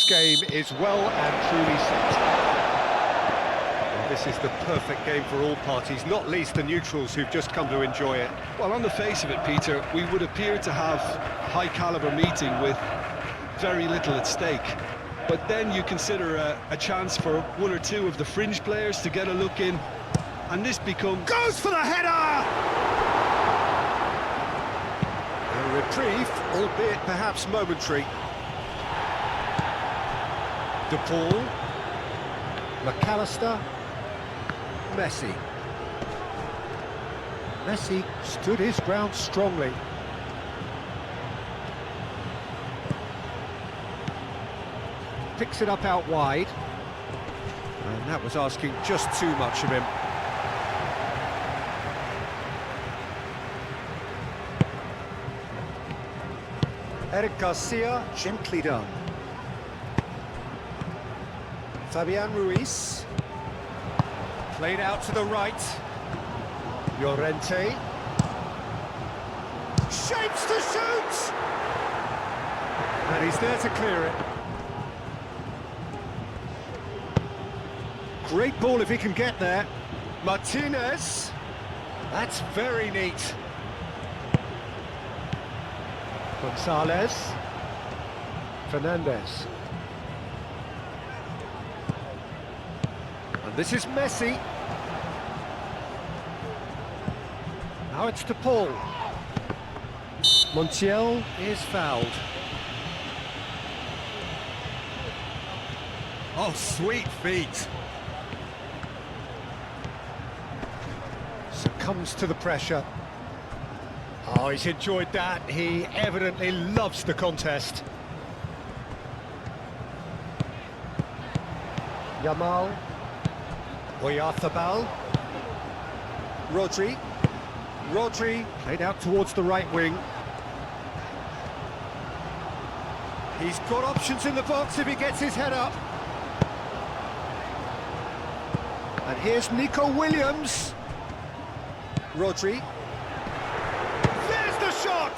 game is well and truly set. Well, this is the perfect game for all parties, not least the neutrals who've just come to enjoy it. Well, on the face of it, Peter, we would appear to have high-caliber meeting with very little at stake. But then you consider a chance for one or two of the fringe players to get a look in, and this becomes... Goes for the header! A reprieve, albeit perhaps momentary. De Paul, McAllister, Messi. Messi stood his ground strongly. Picks it up out wide. And that was asking just too much of him. Eric Garcia, gently done. Fabian Ruiz. Played out to the right. Llorente. Shapes to shoot! And he's there to clear it. Great ball if he can get there. Martinez. That's very neat. Gonzalez. Fernandez. And this is Messi. Now it's De Paul. Montiel is fouled. Oh, sweet feet. Succumbs to the pressure. Oh, he's enjoyed that. He evidently loves the contest. Yamal. Oyarzabal. Rodri. Rodri played out towards the right wing. He's got options in the box if he gets his head up. And here's Nico Williams. Rodri. There's the shot!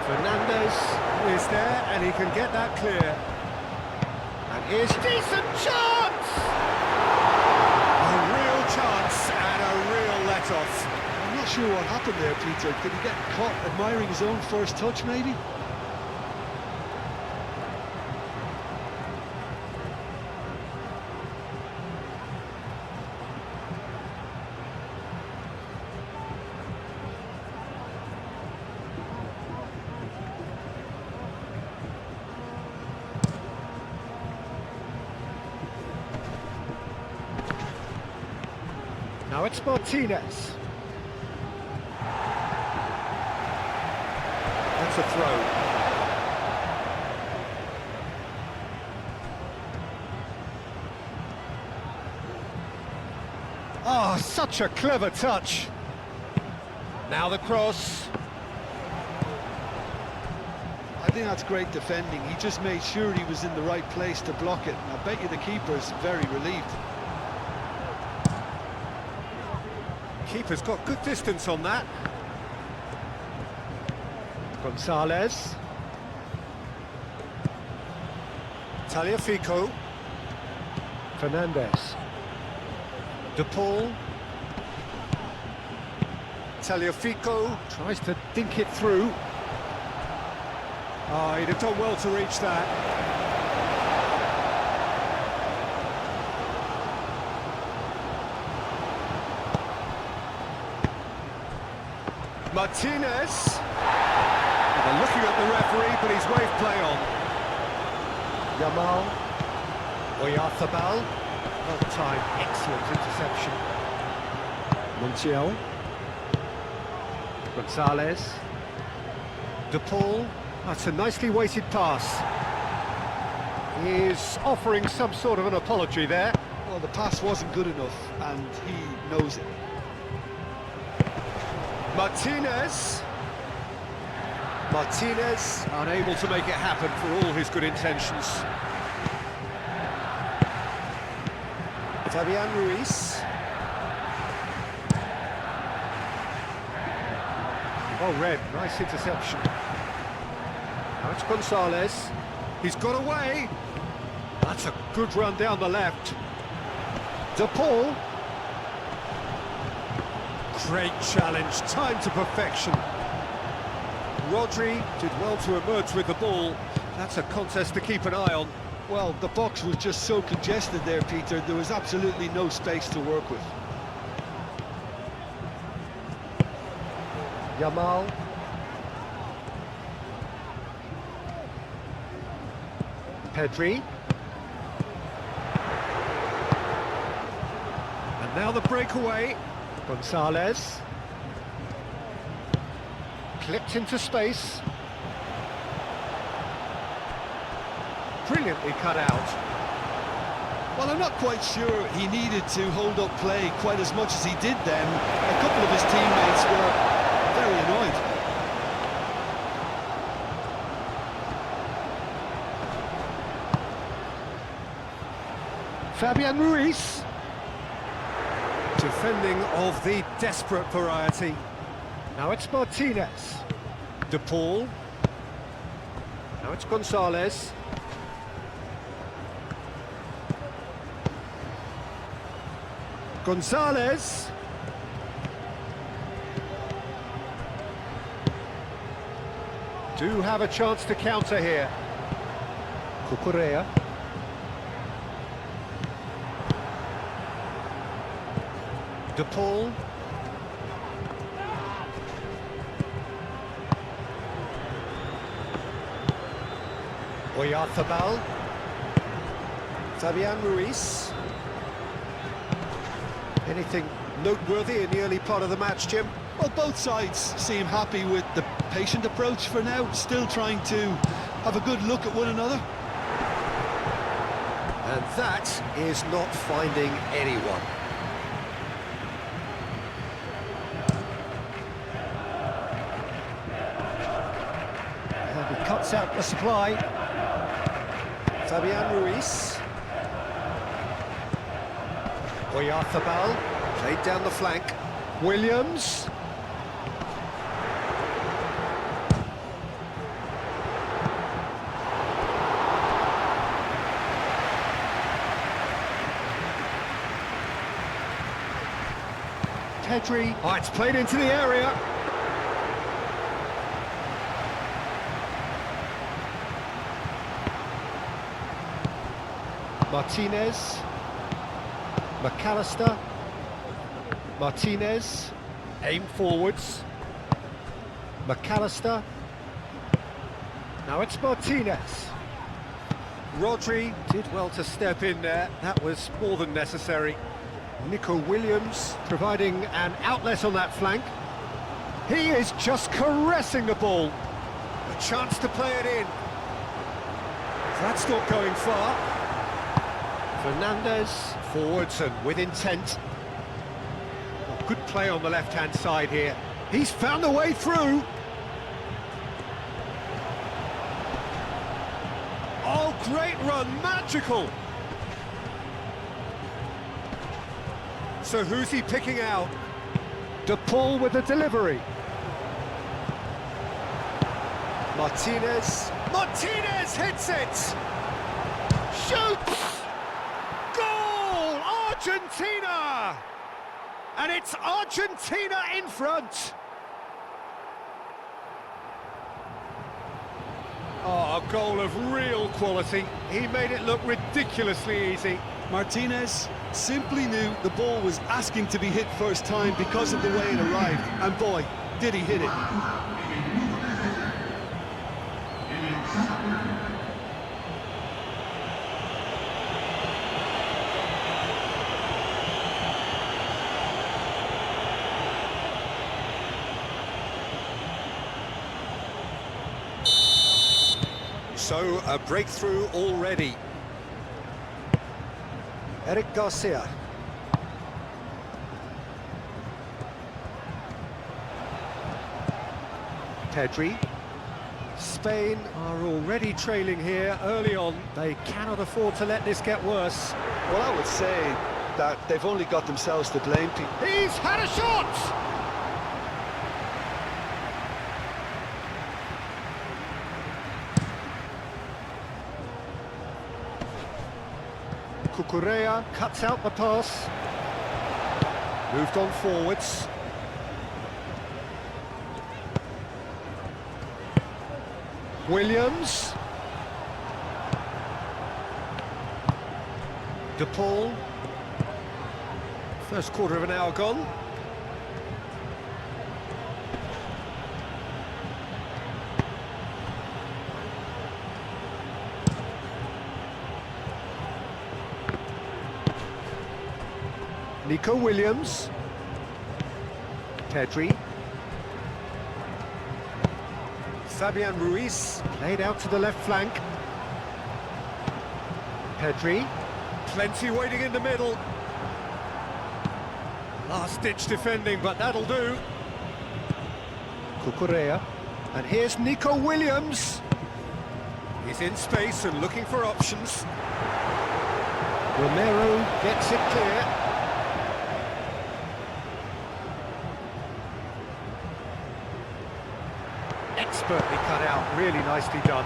Fernandez is there, and he can get that clear. And here's decent chance! A real chance and a real let-off. I'm not sure what happened there, Peter. Did he get caught admiring his own first touch, maybe? Now it's Martinez. That's a throw. Oh, such a clever touch. Now the cross. I think that's great defending. He just made sure he was in the right place to block it. And I bet you the keeper's very relieved. Keeper's got good distance on that. Gonzalez. Tagliafico. Fernandez. De Paul. Tagliafico tries to dink it through. Oh, he'd have done well to reach that. Martinez. They're looking at the referee, but he's waved play on. Yamal. Oyarzabal. Well timed, excellent interception. Montiel. Gonzalez. De Paul. That's a nicely weighted pass. He's offering some sort of an apology there. Well, the pass wasn't good enough, and he knows it. Martinez. Martinez unable to make it happen for all his good intentions. Fabian Ruiz. Oh, Red, nice interception. Now it's Gonzalez. He's got away. That's a good run down the left. De Paul. Great challenge, time to perfection. Rodri did well to emerge with the ball. That's a contest to keep an eye on. Well, the box was just so congested there, Peter. There was absolutely no space to work with. Yamal. Pedri. And now the breakaway. Gonzalez. Clipped into space. Brilliantly cut out. Well, I'm not quite sure he needed to hold up play quite as much as he did then. A couple of his teammates were very annoyed. Fabian Ruiz. Defending of the desperate variety. Now it's Martinez. De Paul. Now it's Gonzalez. Gonzalez. Do have a chance to counter here. Cucurella. De Paul. Oyarzabal. Fabian Ruiz. Anything noteworthy in the early part of the match, Jim? Well, both sides seem happy with the patient approach for now, still trying to have a good look at one another. And that is not finding anyone. And he cuts out the supply. Fabian Ruiz. Oyarzabal, played down the flank. Williams. Pedri. Oh, it's played into the area. Martinez. McAllister. Martinez. Aim forwards. McAllister. Now it's Martinez. Rodri did well to step in there. That was more than necessary. Nico Williams providing an outlet on that flank. He is just caressing the ball. A chance to play it in. That's not going far. Fernandez, forwards and with intent. Good play on the left-hand side here. He's found a way through. Oh, great run, magical. So who's he picking out? De Paul with the delivery. Martinez. Martinez hits it! Shoots! Goal! Argentina! And it's Argentina in front! Oh, a goal of real quality. He made it look ridiculously easy. Martinez simply knew the ball was asking to be hit first time because of the way it arrived, and boy, did he hit it. So, a breakthrough already. Eric Garcia. Pedri. Spain are already trailing here early on. They cannot afford to let this get worse. Well, I would say that, they've only got themselves to blame. He's had a shot! Cucurella cuts out the pass. Moved on forwards. Williams. De Paul. First quarter of an hour gone. Nico Williams. Pedri. Fabian Ruiz, played out to the left flank. Pedri. Plenty waiting in the middle. Last-ditch defending, but that'll do. Cucurella. And here's Nico Williams. He's in space and looking for options. Romero gets it clear. Expertly cut out, really nicely done.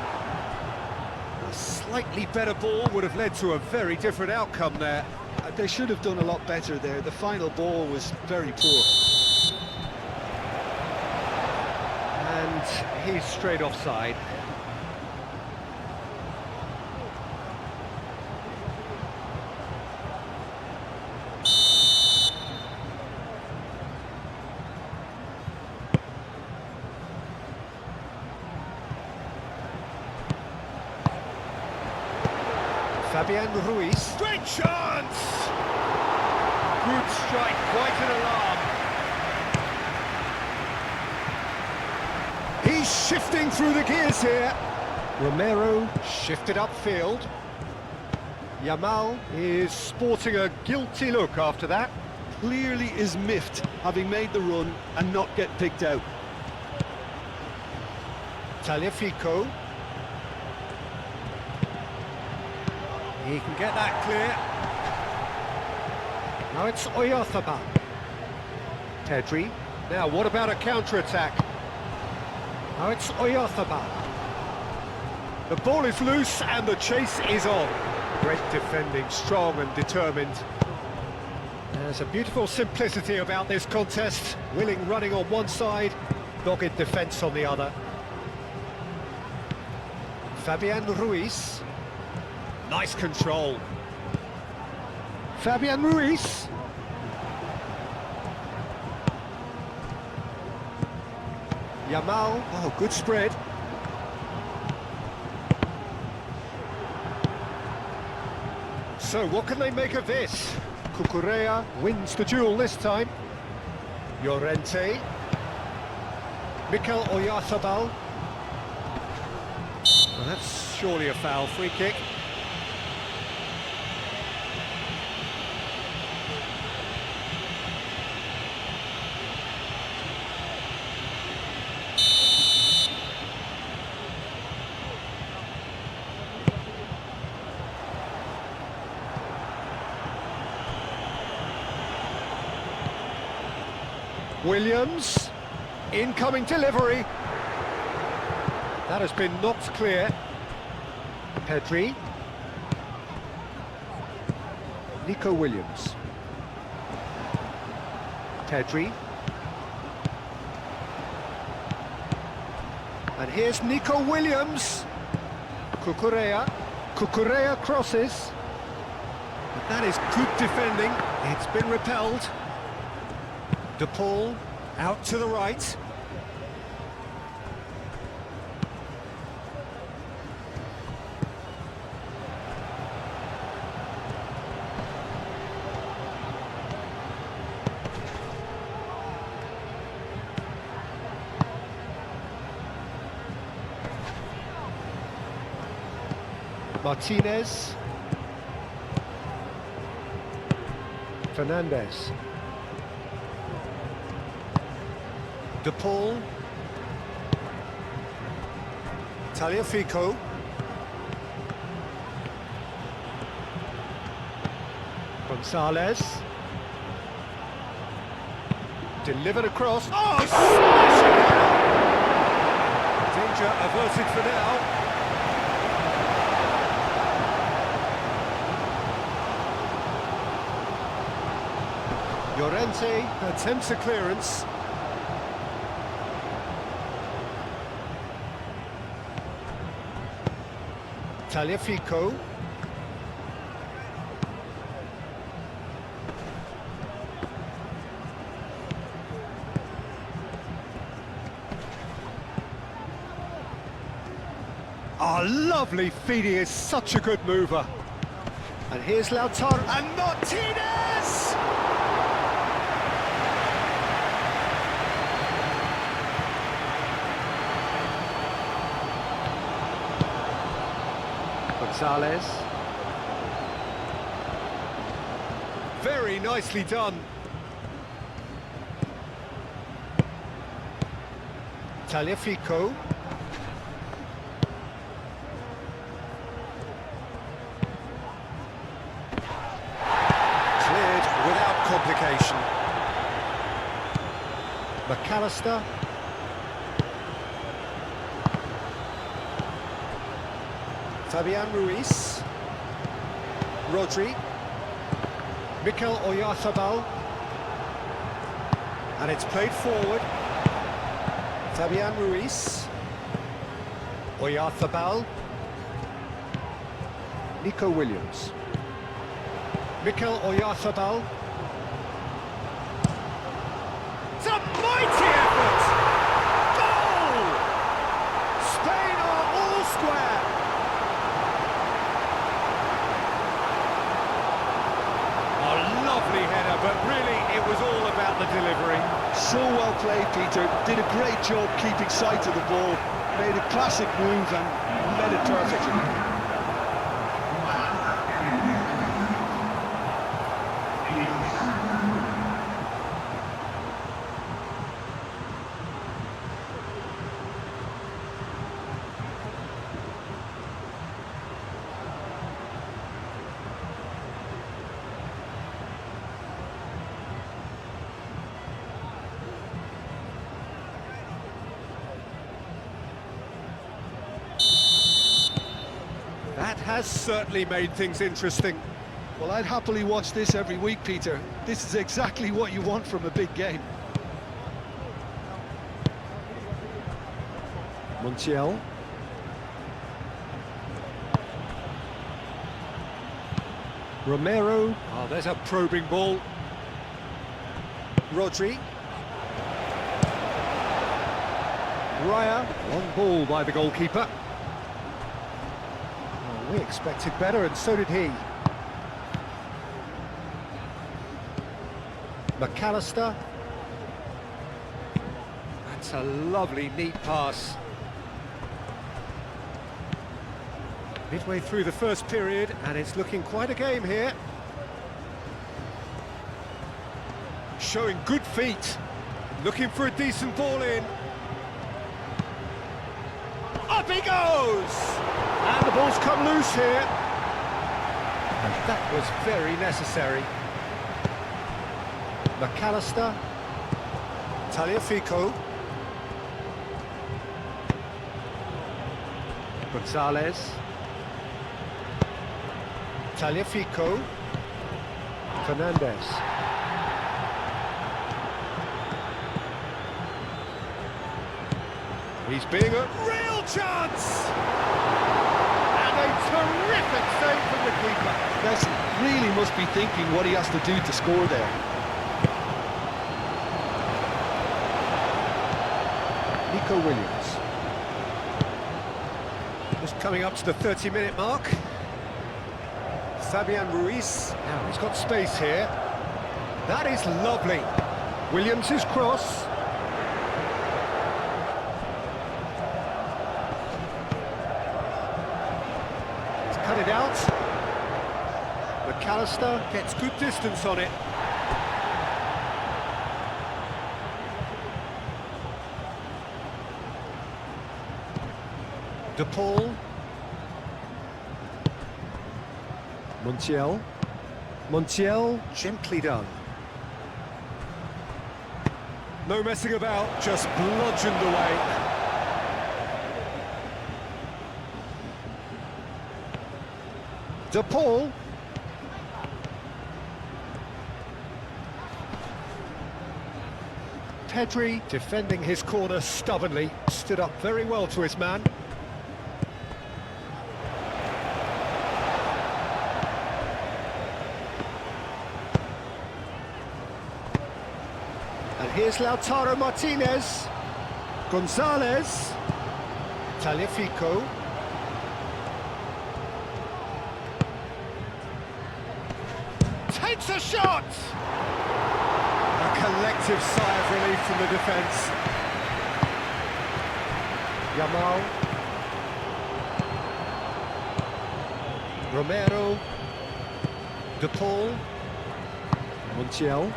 A slightly better ball would have led to a very different outcome there. They should have done a lot better there. The final ball was very poor. And he's straight offside. Fabian Ruiz. Great chance! Good strike, quite an alarm. He's shifting through the gears here. Romero shifted upfield. Yamal is sporting a guilty look after that. Clearly is miffed, having made the run and not get picked out. Tagliafico. He can get that clear. Now it's Oyarzabal. Pedri. Now what about a counter-attack? Now it's Oyarzabal. The ball is loose and the chase is on. Great defending, strong and determined. There's a beautiful simplicity about this contest. Willing running on one side, dogged defence on the other. Fabian Ruiz. Nice control. Fabian Ruiz. Yamal. Oh, good spread. So, what can they make of this? Cucurella wins the duel this time. Llorente. Mikel Oyarzabal. Well, that's surely a foul. Free kick. Williams, incoming delivery. That has been knocked clear. Pedri. Nico Williams. Pedri. And here's Nico Williams. Cucurella. Cucurella crosses. But that is good defending. It's been repelled. De Paul out to the right. Martinez. Fernandez. De Paul. Tagliafico. Gonzalez. Delivered across. Oh, smashing it! Danger averted for now. Llorente attempts a clearance. Tagliafico. Oh, lovely feed, he is such a good mover. And here's Lautaro and Martinez! Gonzalez. Very nicely done. Tagliafico. Cleared without complication. McAllister. Fabian Ruiz. Rodri. Mikel Oyarzabal. And it's played forward. Fabian Ruiz. Oyarzabal. Nico Williams. Mikel Oyarzabal. It's a mighty effort! Goal! Spain are all square. A lovely header, but really it was all about the delivery. So well played, Peter. Did a great job keeping sight of the ball. Made a classic move and led it perfectly. That has certainly made things interesting. Well, I'd happily watch this every week, Peter. This is exactly what you want from a big game. Montiel. Romero. Oh, there's a probing ball. Rodri. Raya. Long ball by the goalkeeper. We expected better, and so did he. McAllister. That's a lovely, neat pass. Midway through the first period, and it's looking quite a game here. Showing good feet. Looking for a decent ball in. Up he goes! And the ball's come loose here. And that was very necessary. McAllister. Tagliafico. Gonzalez. Tagliafico. Fernandez. He's being a real chance! And a terrific save from the keeper. Messi really must be thinking what he has to do to score there. Nico Williams. Just coming up to the 30-minute mark. Fabian Ruiz. Now he's got space here. That is lovely. Williams' cross. Cut it out. McAllister gets good distance on it. De Paul. Montiel. Montiel, gently done. No messing about, just bludgeoned away. De Paul. Pedri, defending his corner stubbornly, stood up very well to his man. And here's Lautaro Martinez. Gonzalez. Tagliafico. Takes a shot! A collective sigh of relief from the defence. Yamal. Romero. De Paul. Montiel.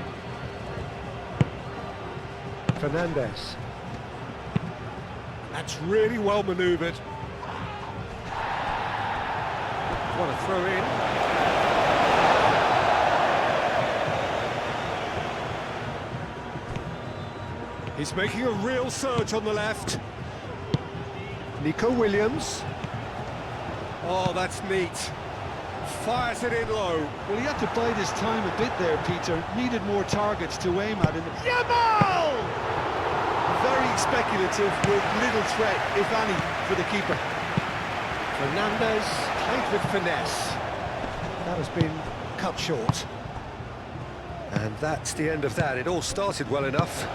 Fernandez. That's really well manoeuvred. What a throw in. He's making a real surge on the left. Nico Williams. Oh, that's neat. Fires it in low. Well, he had to bide his time a bit there, Peter. Needed more targets to aim at. Yamal! Very speculative with little threat, if any, for the keeper. Fernandez played with finesse. That has been cut short. And that's the end of that. It all started well enough.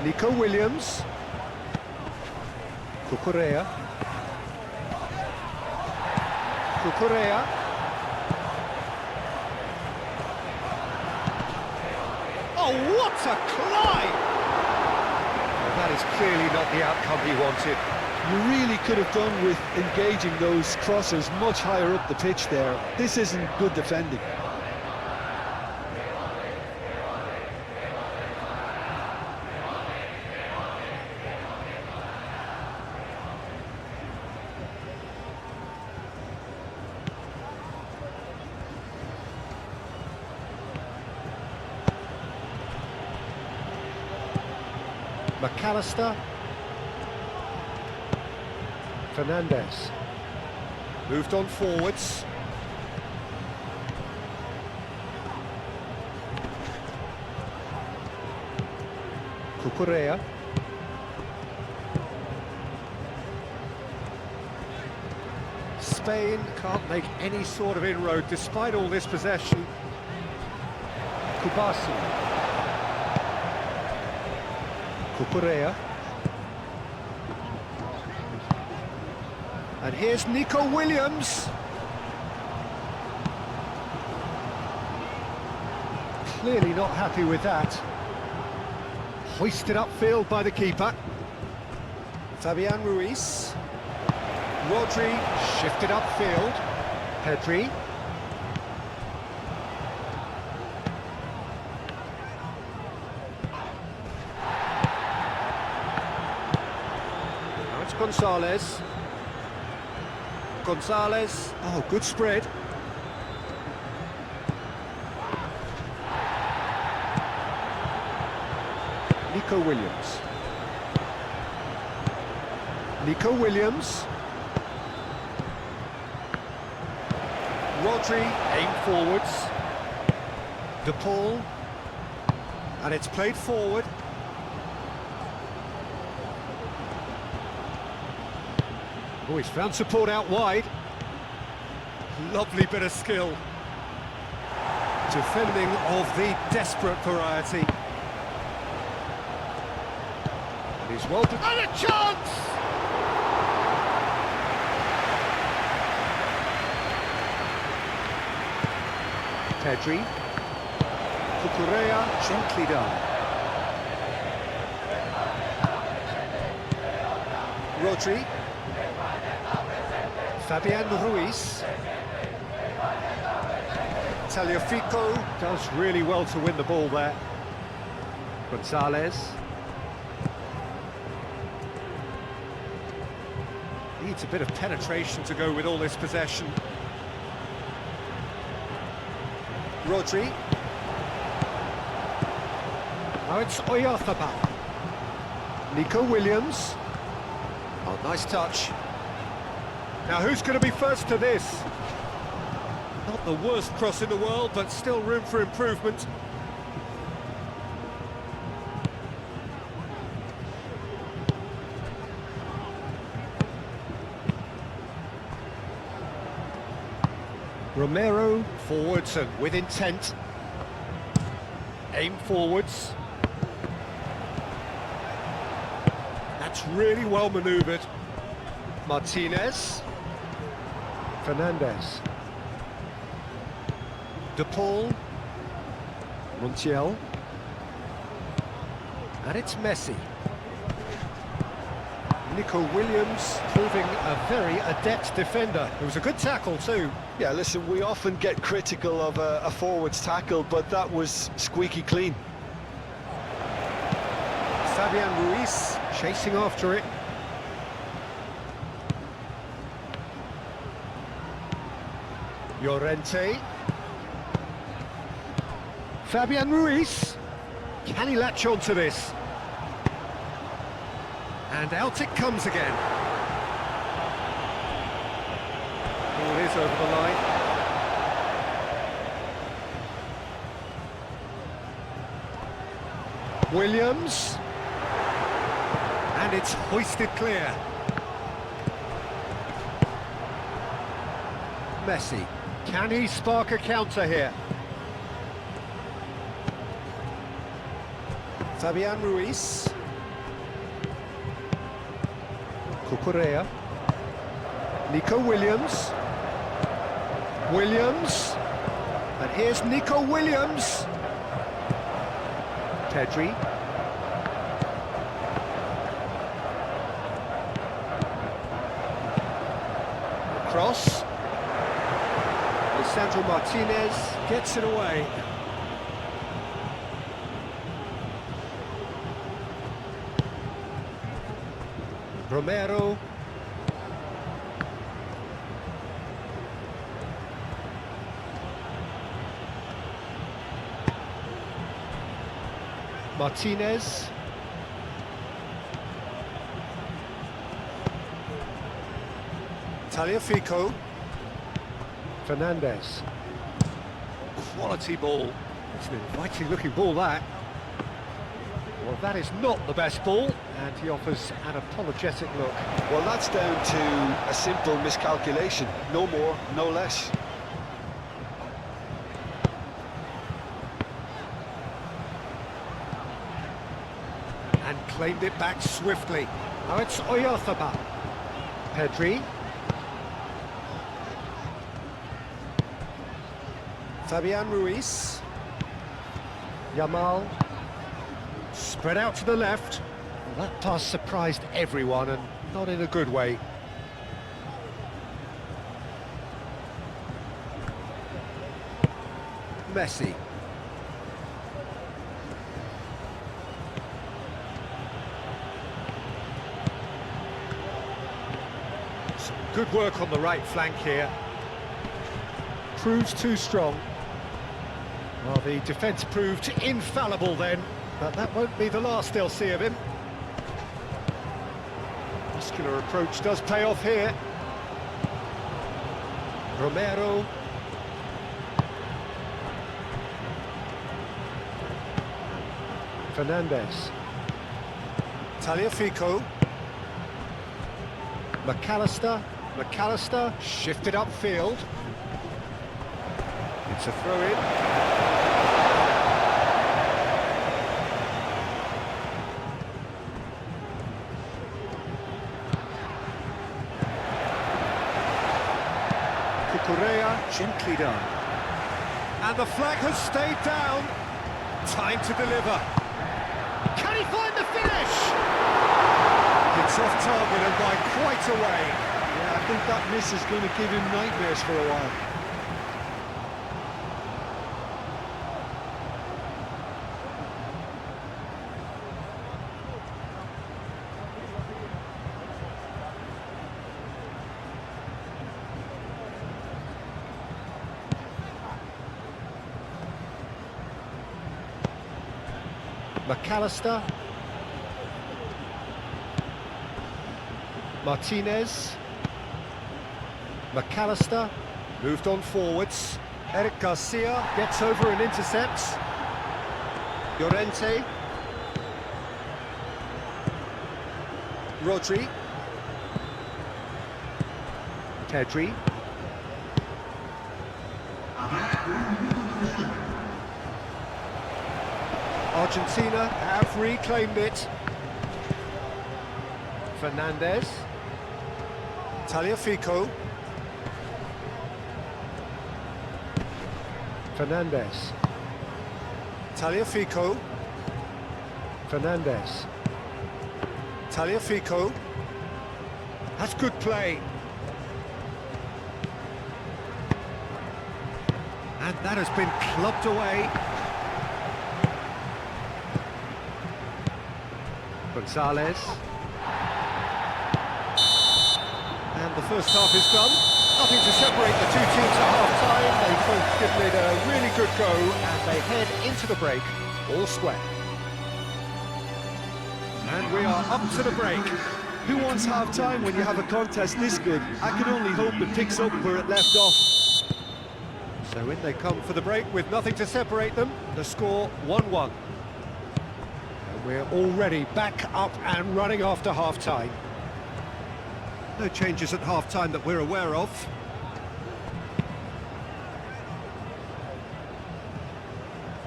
Nico Williams. Cucurella. Cucurella. Oh, what a climb! Well, that is clearly not the outcome he wanted. You really could have done with engaging those crossers much higher up the pitch there. This isn't good defending. McAllister. Fernandez. Moved on forwards. Cucurella. Spain can't make any sort of inroad despite all this possession. Kubasi. Cucurella. And here's Nico Williams. Clearly not happy with that. Hoisted upfield by the keeper. Fabian Ruiz. Rodri shifted upfield. Pedri. Now it's Gonzalez. Gonzalez. Oh, good spread. Nico Williams. Nico Williams. Rodri, aim forwards. De Paul. And it's played forward. Oh, he's found support out wide. Lovely bit of skill. Defending of the desperate variety. And he's well... And a chance! Pedri. Cucurella, gently done. Rodri. Fabian Ruiz. Tagliafico does really well to win the ball there. Gonzalez. Needs a bit of penetration to go with all this possession. Rodri. Now it's Oyarzabal. Nico Williams. Oh, nice touch. Now who's going to be first to this? Not the worst cross in the world, but still room for improvement. Romero forwards and with intent. Aim forwards. That's really well manoeuvred. Martinez. Fernandez. De Paul. Montiel. And it's Messi. Nico Williams proving a very adept defender. It was a good tackle too. Yeah, listen, we often get critical of a forward's tackle, but that was squeaky clean. Fabian Ruiz chasing after it. Llorente. Fabian Ruiz. Can he latch on to this? And out it comes again. Oh, it is over the line. Williams. And it's hoisted clear. Messi. Can he spark a counter here? Fabian Ruiz. Cucurella. Nico Williams. Williams. And here's Nico Williams. Pedri. Cross. Lisandro Martinez gets it away. Romero. Martinez. Tagliafico. Fernandez. Quality ball. It's an inviting looking ball, that. Well, that is not the best ball, and he offers an apologetic look. Well, that's down to a simple miscalculation. No more, no less. And claimed it back swiftly. Now it's Oyarzabal. Pedri. Fabian Ruiz. Yamal. Spread out to the left. Well, that pass surprised everyone, and not in a good way. Messi. Some good work on the right flank here. Proves too strong. Well, the defence proved infallible then, but that won't be the last they'll see of him. Muscular approach does pay off here. Romero. Fernandez. Tagliafico. McAllister shifted upfield. It's a throw-in. Cucurella, gently done. And the flag has stayed down. Time to deliver. Can he find the finish? It's off target and by quite a way. Yeah, I think that miss is going to give him nightmares for a while. McAllister. Martinez. McAllister. Moved on forwards. Eric Garcia gets over and intercepts. Llorente. Rodri. Pedri. Argentina have reclaimed it. Fernandez. Tagliafico. Fernandez. Tagliafico. Fernandez. Tagliafico. That's good play. And that has been clubbed away. Gonzalez. And the first half is done. Nothing to separate the two teams at half-time. They've both given it a really good go, and they head into the break all square. And we are up to the break. Who wants half-time when you have a contest this good? I can only hope it picks up where it left off. So in they come for the break with nothing to separate them. The score 1-1. And we're already back up and running after half-time. No changes at half-time that we're aware of.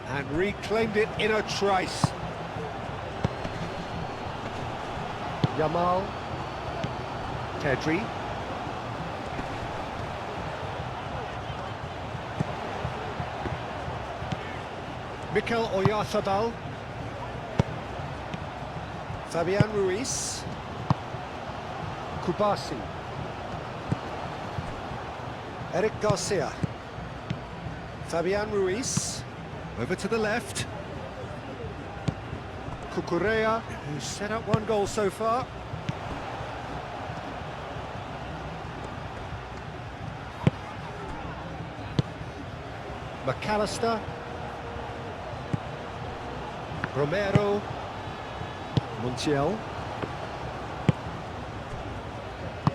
And reclaimed it in a trice. Yamal. Pedri. Mikel Oyarzabal. Fabian Ruiz. Kubasi. Eric Garcia. Fabian Ruiz. Over to the left. Cucurella, who's set up one goal so far. McAllister. Romero. Montiel.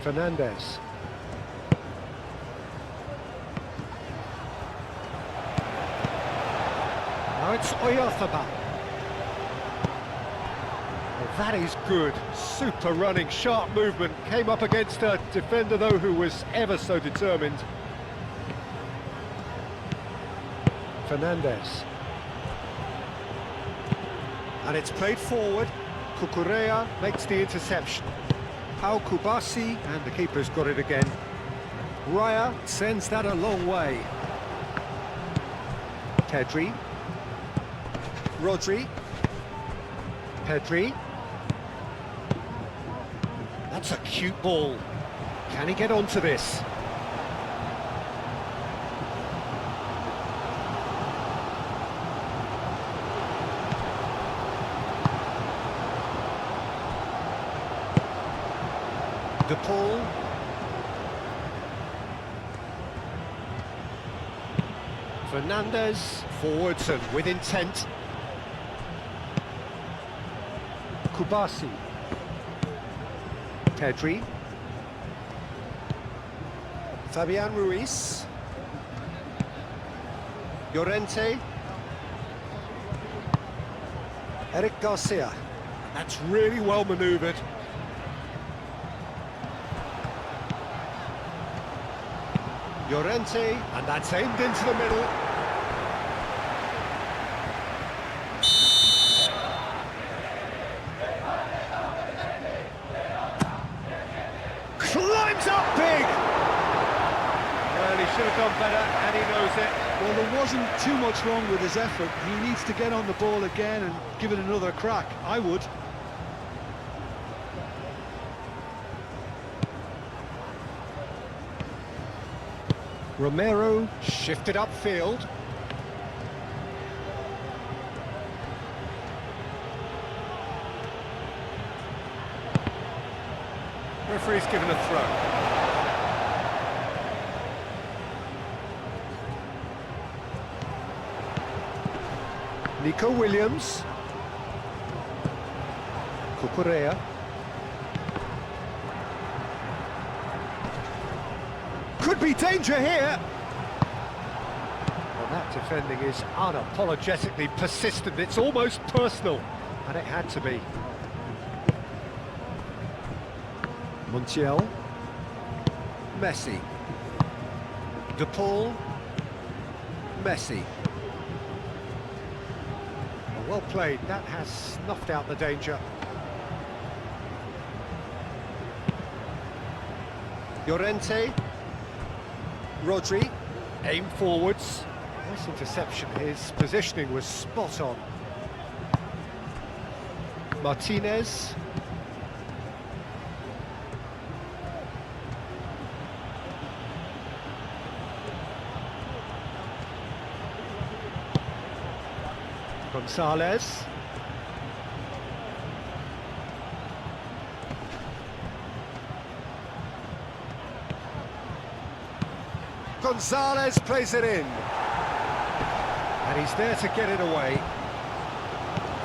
Fernandez. Now it's Oyarzabal. That is good. Super running, sharp movement. Came up against a defender, though, who was ever so determined. Fernandez. And it's played forward. Cucurella makes the interception. Pau Kubasi, and the keeper's got it again. Raya sends that a long way. Pedri. Rodri. Pedri. That's a cute ball. Can he get onto this? De Paul. Fernandez. Forwards and with intent. Kubasi. Pedri. Fabian Ruiz. Llorente. Eric Garcia. That's really well manoeuvred. Llorente, and that's aimed into the middle. Climbs up big! Well, he should have done better, and he knows it. Well, there wasn't too much wrong with his effort. He needs to get on the ball again and give it another crack. I would. Romero shifted upfield. Referee's given a throw. Nico Williams. Cucurella. Could be danger here. Well, that defending is unapologetically persistent. It's almost personal, and it had to be. Montiel. Messi. De Paul. Messi. Well played, that has snuffed out the danger. Llorente. Rodri. Aim forwards. Nice interception, his positioning was spot on. Martinez. Gonzalez. Gonzalez plays it in. And he's there to get it away.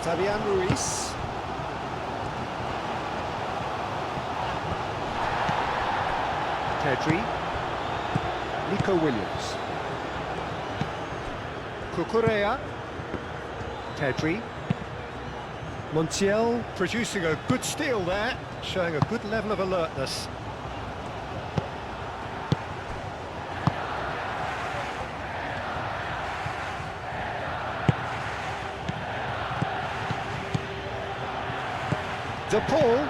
Fabian Ruiz. Pedri. Nico Williams. Cucurella. Pedri. Montiel producing a good steal there, showing a good level of alertness. De Paul.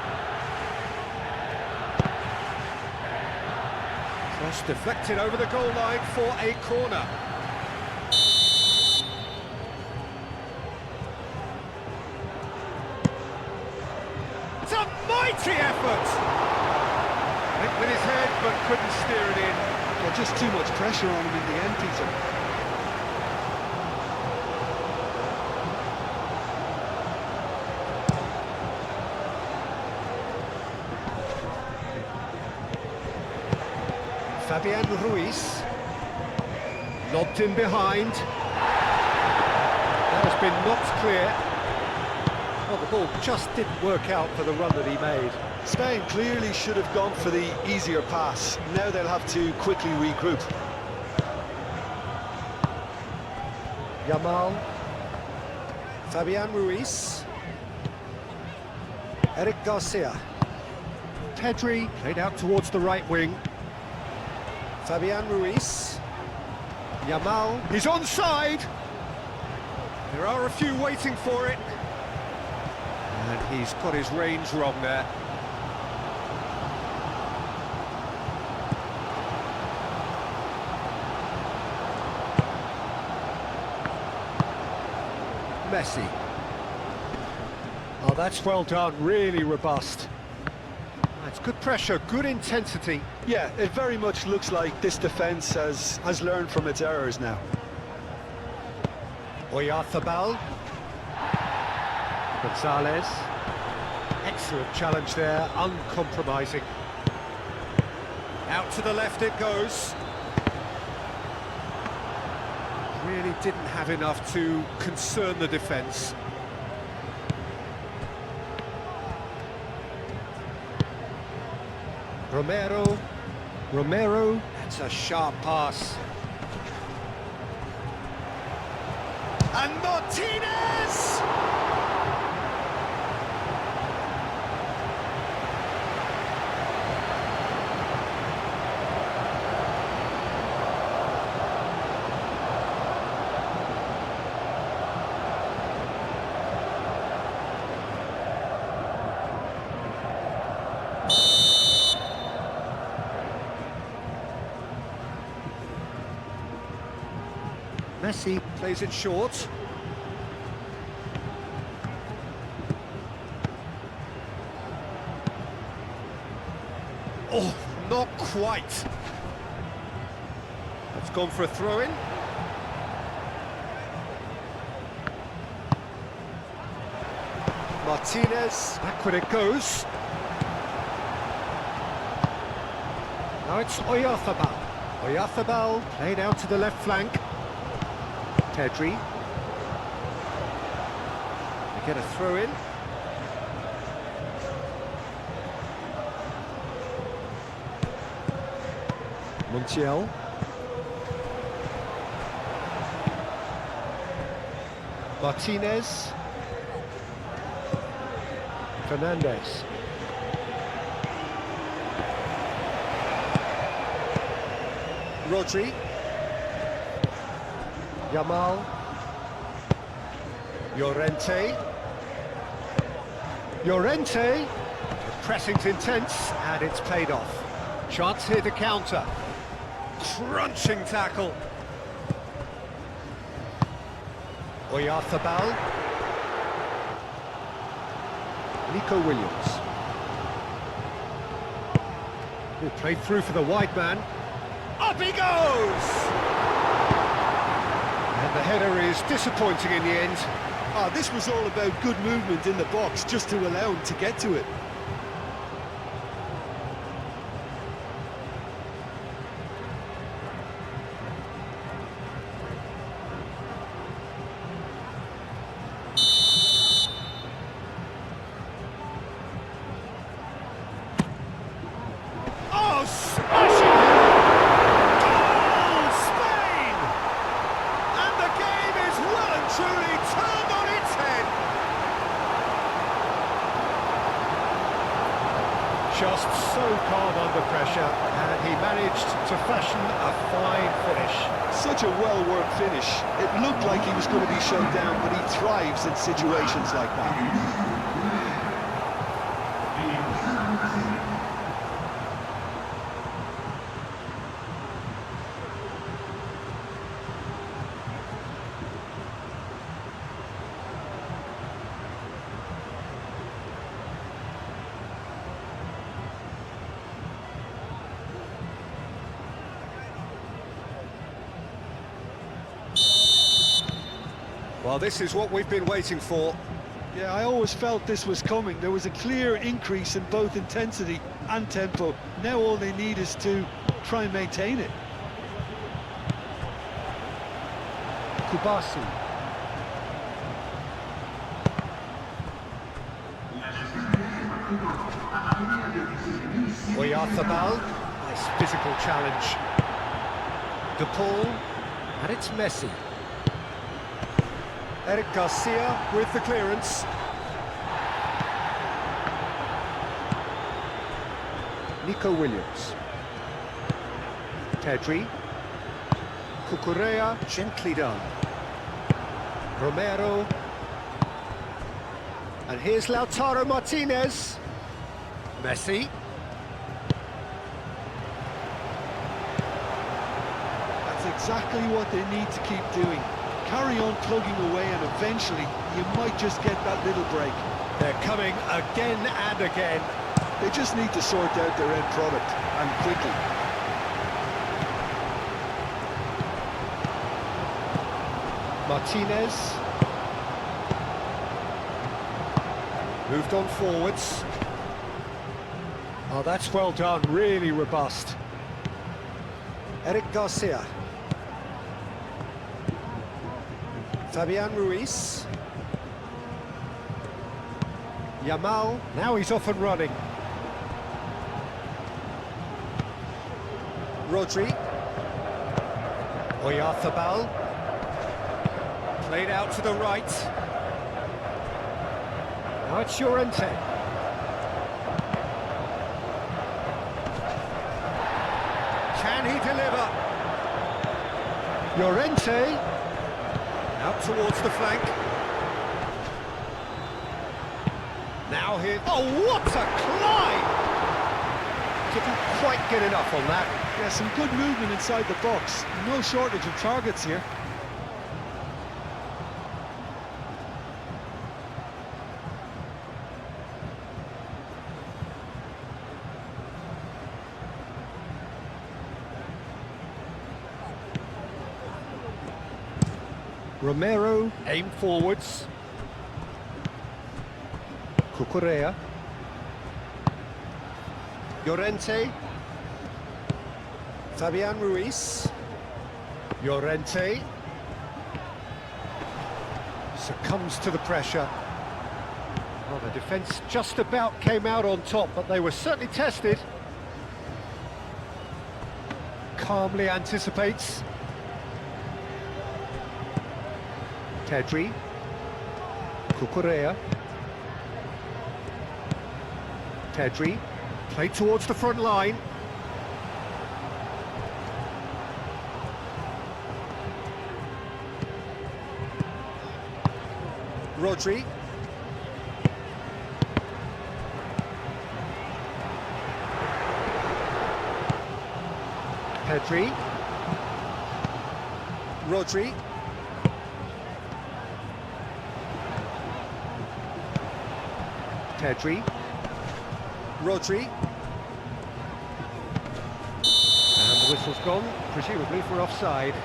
Cross deflected over the goal line for a corner. It's a mighty effort! Hit with his head, but couldn't steer it in. Yeah, just too much pressure on him in the end, Peter. Fabian Ruiz. Lobbed in behind. That has been knocked clear. Well, the ball just didn't work out for the run that he made. Spain clearly should have gone for the easier pass. Now they'll have to quickly regroup. Yamal. Fabian Ruiz. Eric Garcia. Pedri played out towards the right wing. Fabian Ruiz. Yamal. He's onside. There are a few waiting for it. And he's got his range wrong there. Messi. Oh, that's well done, really robust. It's good pressure, good intensity. Yeah, it very much looks like this defence has learned from its errors now. Oyarzabal. Gonzalez. Excellent challenge there, uncompromising. Out to the left it goes. Really didn't have enough to concern the defence. Romero, that's a sharp pass. And Martinez! Messi plays it short. Oh, not quite. It's gone for a throw-in. Martinez, backward it goes. Now it's Oyarzabal. Oyarzabal played out to the left flank. Pedri. They get a throw-in. Montiel. Martinez. Fernandez. Rodri. Yamal. Llorente. Llorente. The pressing's intense and it's paid off. Chance here to counter. Crunching tackle. Oyarzabal. Nico Williams. He'll play through for the wide man. Up he goes! And the header is disappointing in the end. This was all about good movement in the box just to allow him to get to it. Oh, smashing! Goal! Spain! And the game is well and truly turned on its head. Just so calm under pressure, and he managed to fashion a fine finish. Such a well-worked finish. It looked like he was going to be shut down, but he thrives in situations like that. Well, this is what we've been waiting for. Yeah, I always felt this was coming. There was a clear increase in both intensity and tempo. Now all they need is to try and maintain it. Kubasi. Oyarzabal. Nice physical challenge. De Paul. And it's Messi. Eric Garcia with the clearance. Nico Williams. Pedri. Cucurella, gently done. Romero. And here's Lautaro Martinez. Messi. That's exactly what they need to keep doing. Carry on plugging away and eventually you might just get that little break. They're coming again and again. They just need to sort out their end product, and quickly. Martinez. Moved on forwards. Oh, that's well done, really robust. Eric Garcia. Fabian Ruiz. Yamal, now he's off and running. Rodri. Oyarzabal. Played out to the right. Now it's Llorente. Can he deliver? Llorente. Out towards the flank. Now here. Oh, what a climb! Didn't quite get enough on that. Yeah, some good movement inside the box. No shortage of targets here. Romero, aim forwards. Cucurella. Llorente. Fabian Ruiz. Llorente. Succumbs to the pressure. Well, the defence just about came out on top, but they were certainly tested. calmly anticipates. Pedri. Cucurella. Pedri. Played towards the front line. Rodri. Pedri. Rodri. Pedri. Rodri. And the whistle's gone, presumably for offside.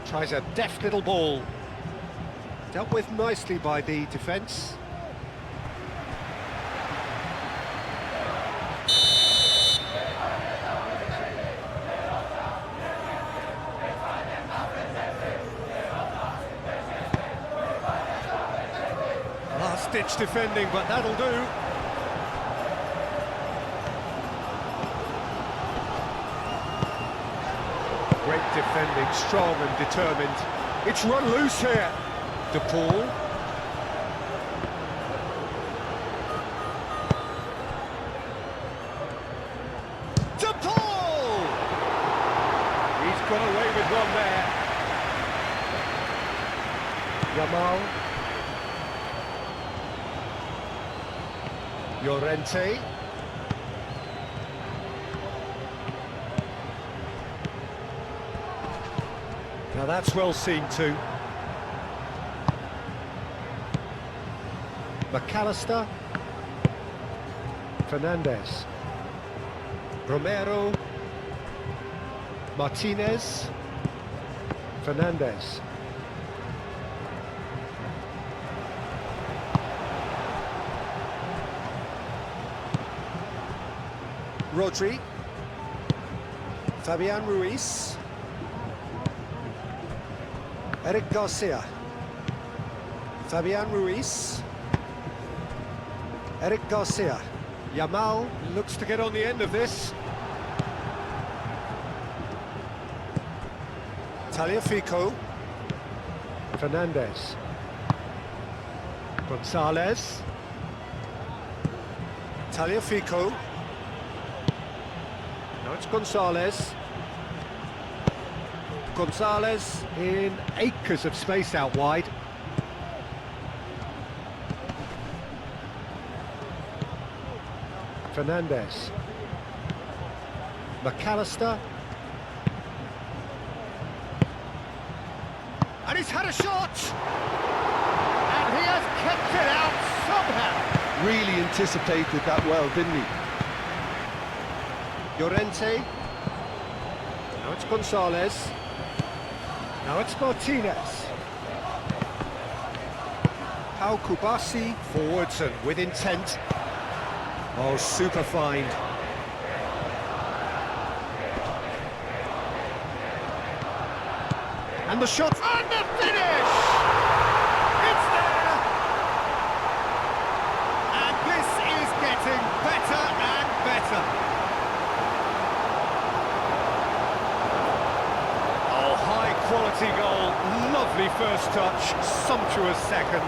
Tries a deft little ball. Dealt with nicely by the defence. Last-ditch defending, but that'll do. Great defending, strong and determined. It's run loose here. De Paul. De Paul! He's got away with one there. Yamal. Llorente. Now that's well seen too. McAllister. Fernandez. Romero. Martinez. Fernandez. Rodri. Fabian Ruiz. Eric Garcia. Fabian Ruiz. Eric Garcia. Yamal looks to get on the end of this. Tagliafico. Fernandez. Gonzalez. Tagliafico. Now it's Gonzalez. Gonzalez in acres of space out wide. Fernandez. McAllister. And he's had a shot! And he has kept it out somehow! Really anticipated that well, didn't he? Llorente. Now it's Gonzalez. Now it's Martinez. Pau Kubasi forwards and with intent. Oh, super find. And the shot and the finish! It's there! And this is getting better and better. Oh, high quality goal. Lovely first touch, sumptuous second.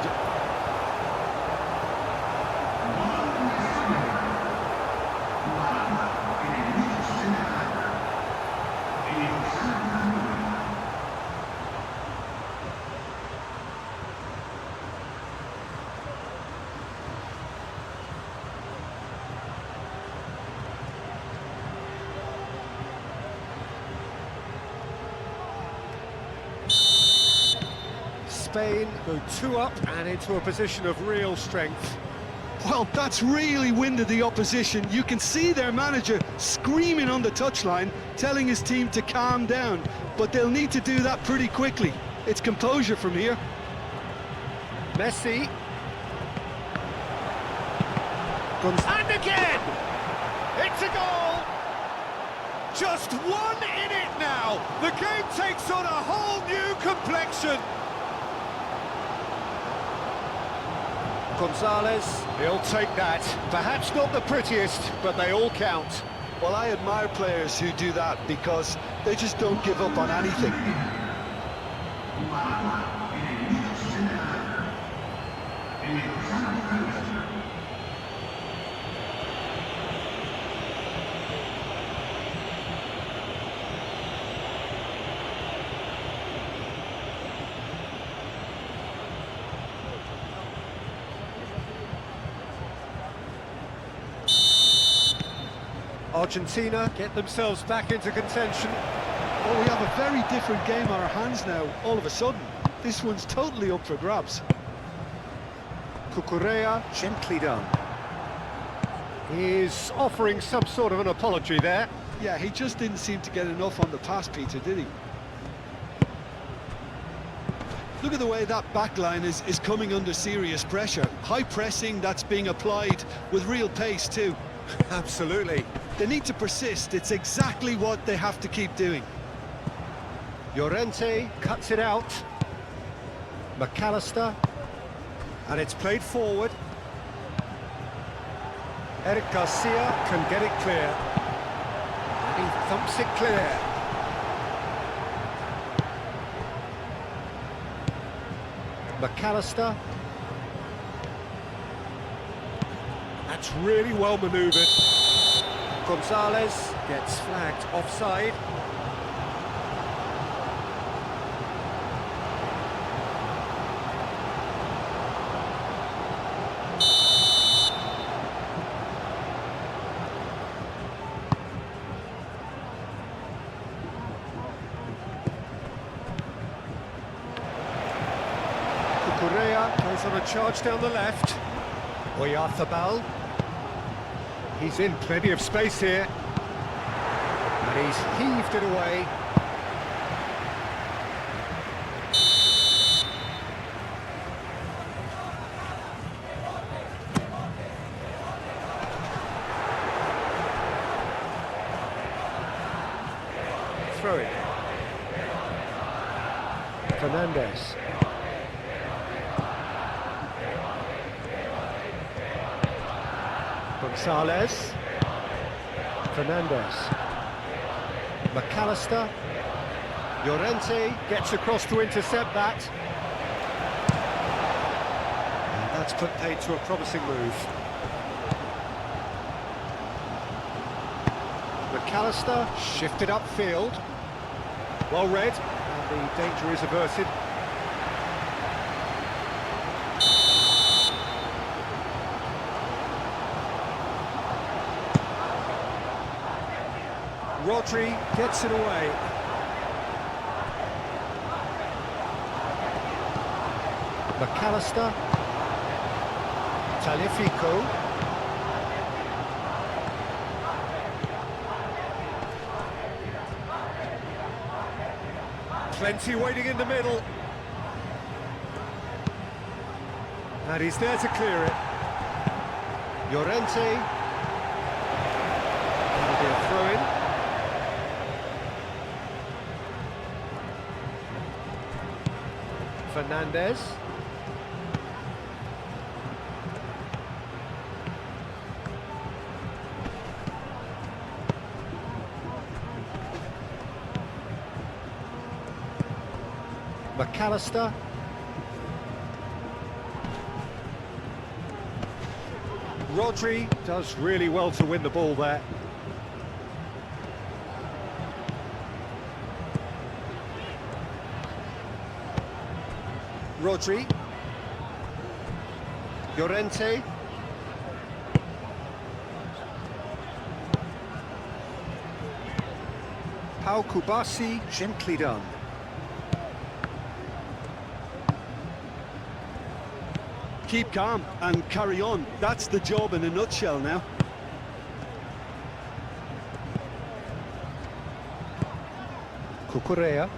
Spain go 2 up and into a position of real strength. Well, that's really winded the opposition. You can see their manager screaming on the touchline, telling his team to calm down. But they'll need to do that pretty quickly. It's composure from here. Messi. And again! It's a goal! Just one in it now! The game takes on a whole new complexion! Gonzalez, he'll take that. Perhaps not the prettiest, but they all count. Well, I admire players who do that because they just don't give up on anything. Argentina get themselves back into contention. Well, we have a very different game on our hands now, all of a sudden. This one's totally up for grabs. Cucurella, gently done. He's offering some sort of an apology there. Yeah, he just didn't seem to get enough on the pass, Peter, did he? Look at the way that back line is coming under serious pressure. High pressing that's being applied with real pace too. Absolutely. They need to persist. It's exactly what they have to keep doing. Llorente cuts it out. McAllister. And it's played forward. Eric Garcia can get it clear. And he thumps it clear. McAllister. That's really well manoeuvred. Gonzalez gets flagged offside. Correa goes on a charge down the left. Oyarzabal. He's in plenty of space here. And he's heaved it away. Throw it. Fernandez. Gonzalez. Fernandez. McAllister. Llorente gets across to intercept that. And that's put paid to a promising move. McAllister shifted upfield. Well read, and the danger is averted. Rodri gets it away. McAllister. Taliafico. Plenty waiting in the middle. And he's there to clear it. Llorente. That'll be a throw-in. Fernandez. McAllister. Rodri does really well to win the ball there. Rodri. Llorente. Pau Kubasi, gently done. Keep calm and carry on. That's the job in a nutshell now. Cucurella.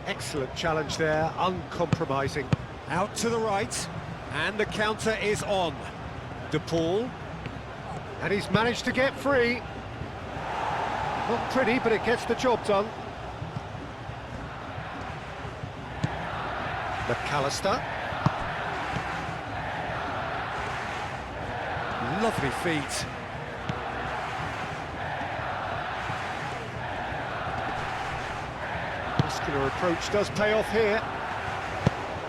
Excellent challenge there, uncompromising. Out to the right, and the counter is on. De Paul. And he's managed to get free. Not pretty, but it gets the job done. McAllister. Lovely feet. Muscular approach does pay off here.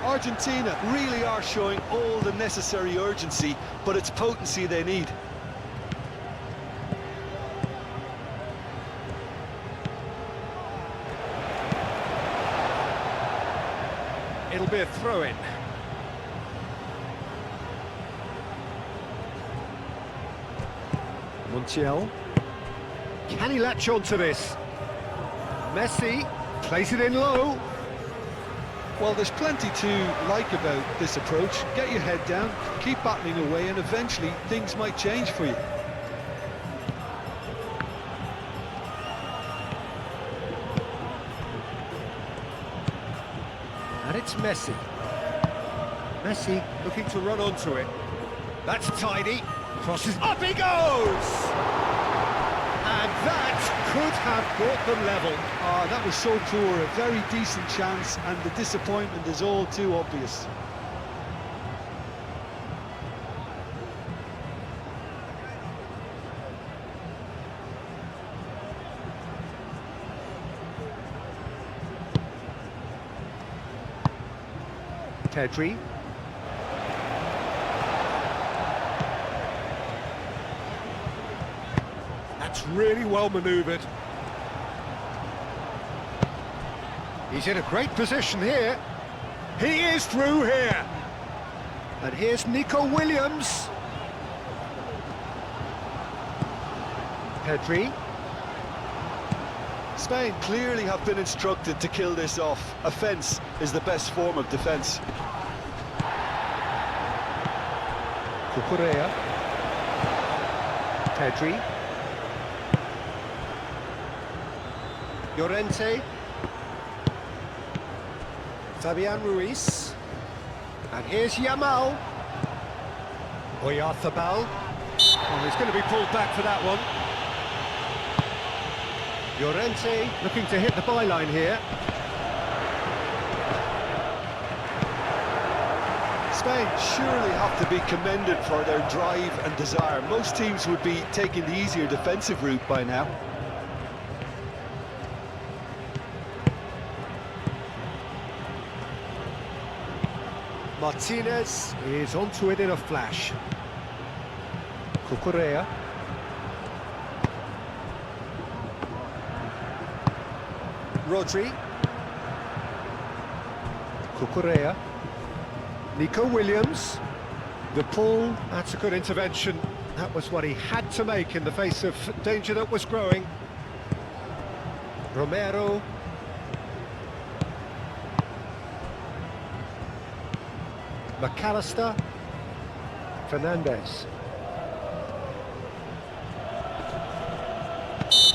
Argentina really are showing all the necessary urgency, but it's potency they need. It'll be a throw-in. Montiel. Can he latch on to this? Messi plays it in low. Well, there's plenty to like about this approach. Get your head down, keep battling away, and eventually things might change for you. And it's Messi. Messi looking to run onto it. That's tidy. Crosses, up he goes! And that could have brought them level. That was so poor, a very decent chance, and the disappointment is all too obvious. Pedri. That's really well manoeuvred. He's in a great position here. He is through here. And here's Nico Williams. Pedri. Spain clearly have been instructed to kill this off. Offence is the best form of defence. Cucurella. Pedri. Llorente. Fabian Ruiz. And here's Yamal. Oyarzabal. Oh, he's going to be pulled back for that one. Llorente looking to hit the byline here. Spain surely have to be commended for their drive and desire. Most teams would be taking the easier defensive route by now. Martinez is onto it in a flash. Cucurella. Rodri. Cucurella. Nico Williams. The pull, that's a good intervention. That was what he had to make in the face of danger that was growing. Romero. McAllister. Fernandez.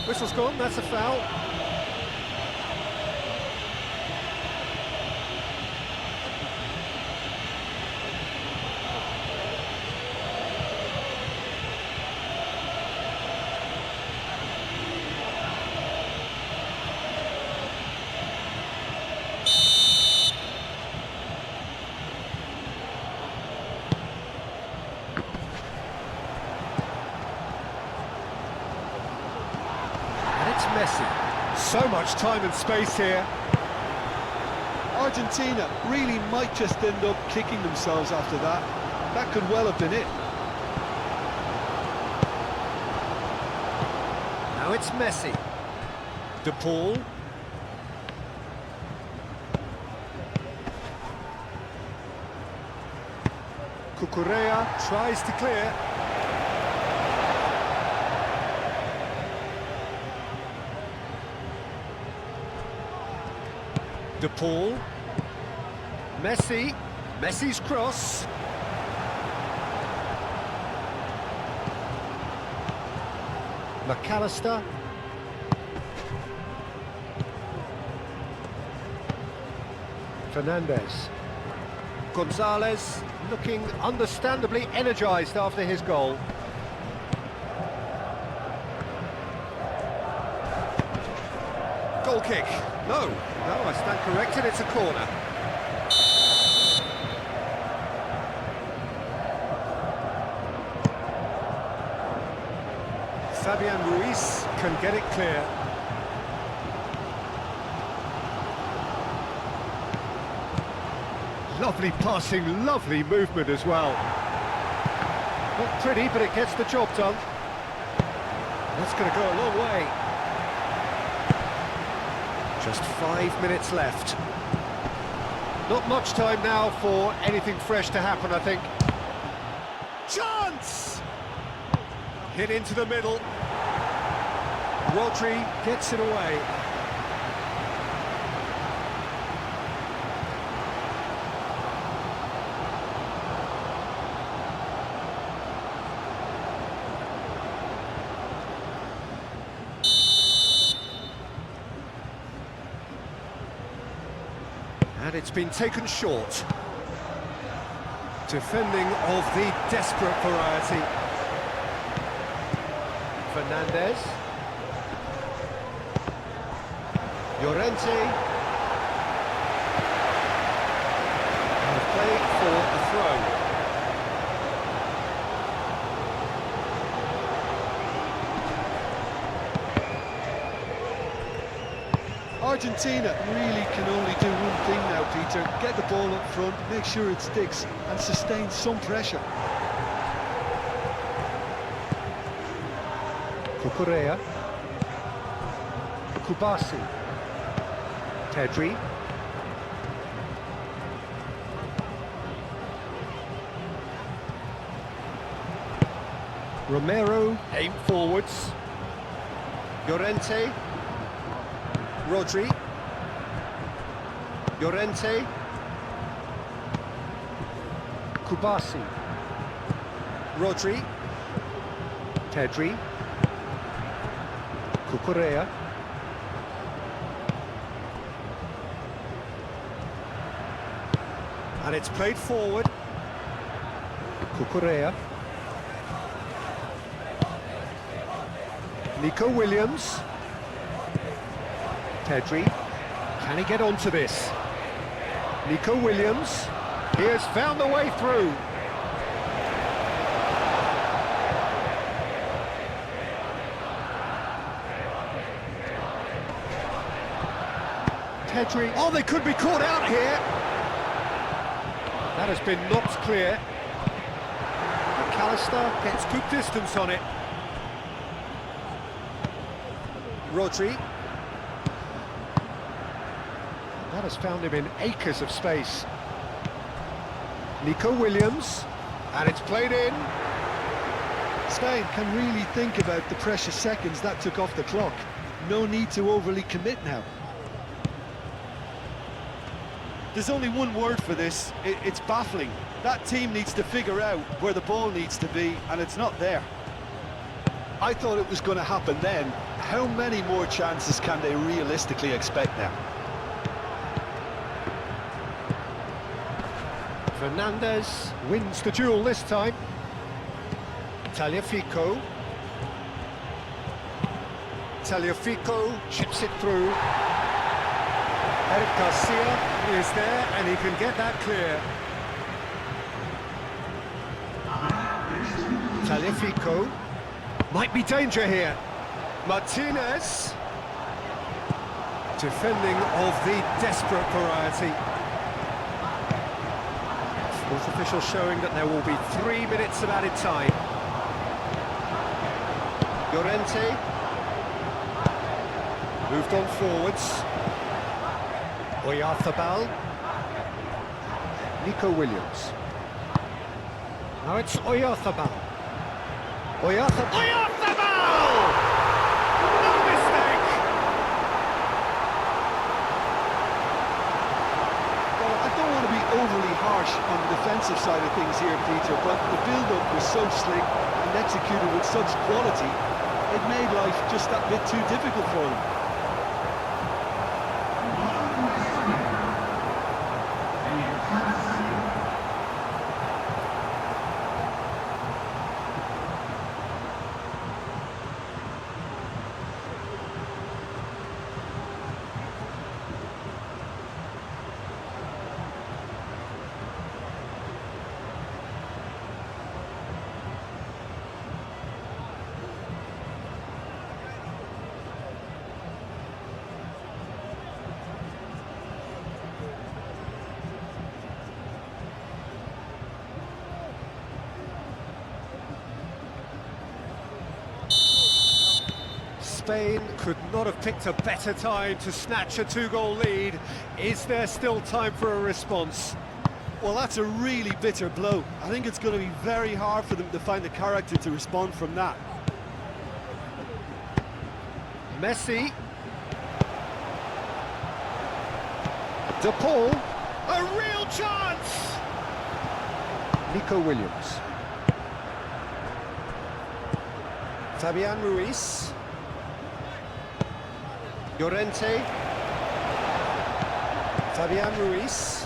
Whistle's gone, that's a foul. Messi. So much time and space here. Argentina really might just end up kicking themselves after that. That could well have been it. Now it's Messi. De Paul. Cucurella tries to clear. De Paul. Messi. Messi's cross. McAllister. Fernandez. Gonzalez looking understandably energised after his goal. Goal kick. No, I stand corrected, it's a corner. Fabian Ruiz can get it clear. Lovely passing, lovely movement as well. Not pretty, but it gets the job done. That's going to go a long way. Just 5 minutes left. Not much time now for anything fresh to happen, I think. Chance! Hit into the middle. Rodri gets it away. And it's been taken short. Defending of the desperate variety. Fernandez. Llorente. And played for a throw. Argentina really can only do one thing now, Peter. Get the ball up front, make sure it sticks, and sustain some pressure. Cucurella. Kubasi. Pedri. Romero, aim forwards. Llorente. Rodri. Llorente. Kubasi. Rodri. Pedri. Cucurella. And it's played forward. Cucurella. Nico Williams. Pedri. Can he get onto this? Nico Williams. He has found the way through. Pedri. Oh, they could be caught out here. That has been knocked clear. McAllister gets good distance on it. Rodri. That has found him in acres of space. Nico Williams. And it's played in. Spain can really think about the precious seconds that took off the clock. No need to overly commit now. There's only one word for this, it's baffling. That team needs to figure out where the ball needs to be, and it's not there. I thought it was going to happen then. How many more chances can they realistically expect now? Fernandez wins the duel this time. Tagliafico. Tagliafico chips it through. Eric Garcia is there, and he can get that clear. Tagliafico. Might be danger here. Martinez. Defending of the desperate variety. Fourth official showing that there will be 3 minutes of added time. Llorente. Moved on forwards. Oyarzabal. Nico Williams. Now it's Oyarzabal. Oyarzabal! No mistake! Well, I don't want to be overly harsh on the defensive side of things here, Peter, but the build-up was so slick and executed with such quality, it made life just that bit too difficult for them. Spain could not have picked a better time to snatch a two-goal lead. Is there still time for a response? Well, that's a really bitter blow. I think it's going to be very hard for them to find the character to respond from that. Messi. De Paul. A real chance! Nico Williams. Fabian Ruiz. Llorente. Fabian Ruiz.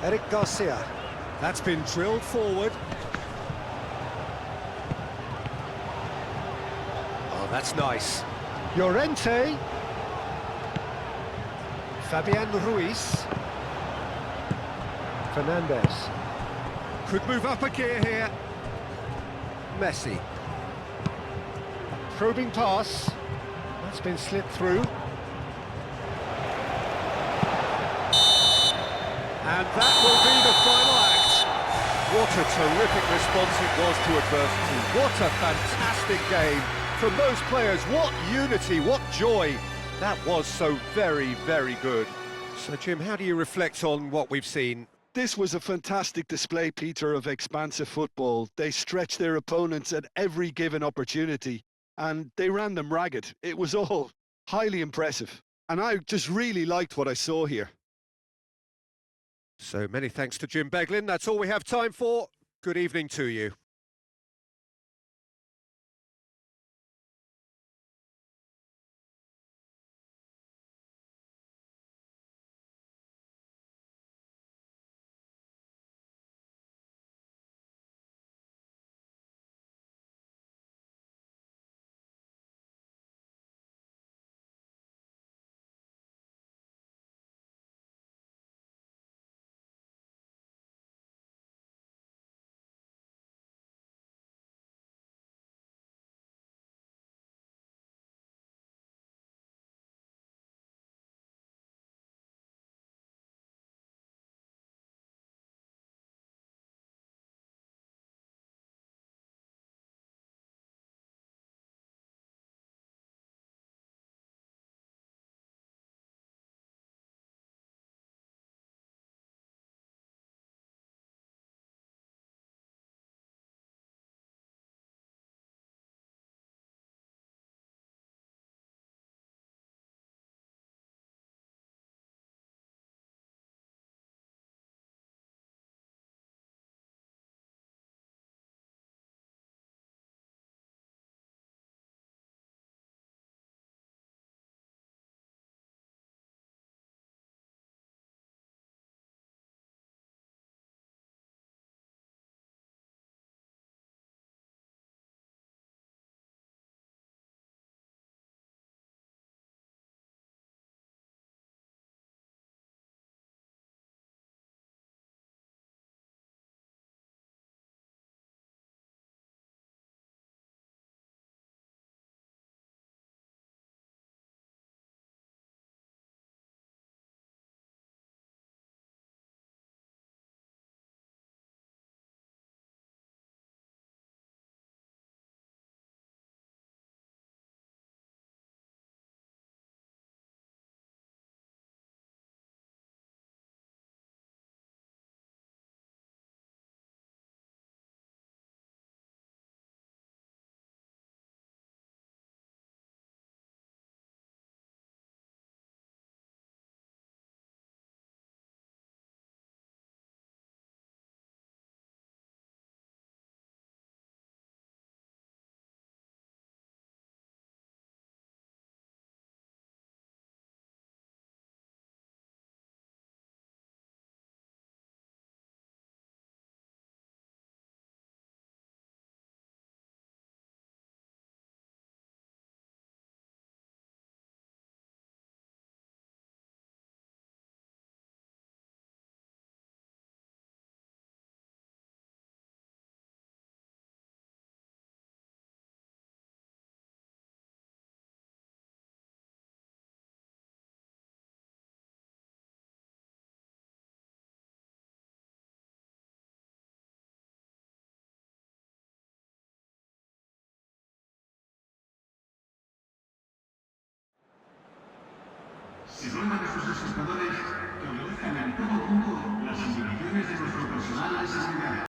Eric Garcia. That's been drilled forward. Oh, that's nice. Llorente. Fabian Ruiz. Fernandez. Could move up a gear here. Messi. Probing pass. That's been slipped through. And that will be the final act. What a terrific response it was to adversity. What a fantastic game. From those players, what unity, what joy. That was so very, very good. So, Jim, how do you reflect on what we've seen? This was a fantastic display, Peter, of expansive football. They stretched their opponents at every given opportunity, and they ran them ragged. It was all highly impressive, and I just really liked what I saw here. So many thanks to Jim Beglin. That's all we have time for. Good evening to you. Se ruega a nuestros espectadores que obedezcan en todo punto las indicaciones de nuestro personal de seguridad.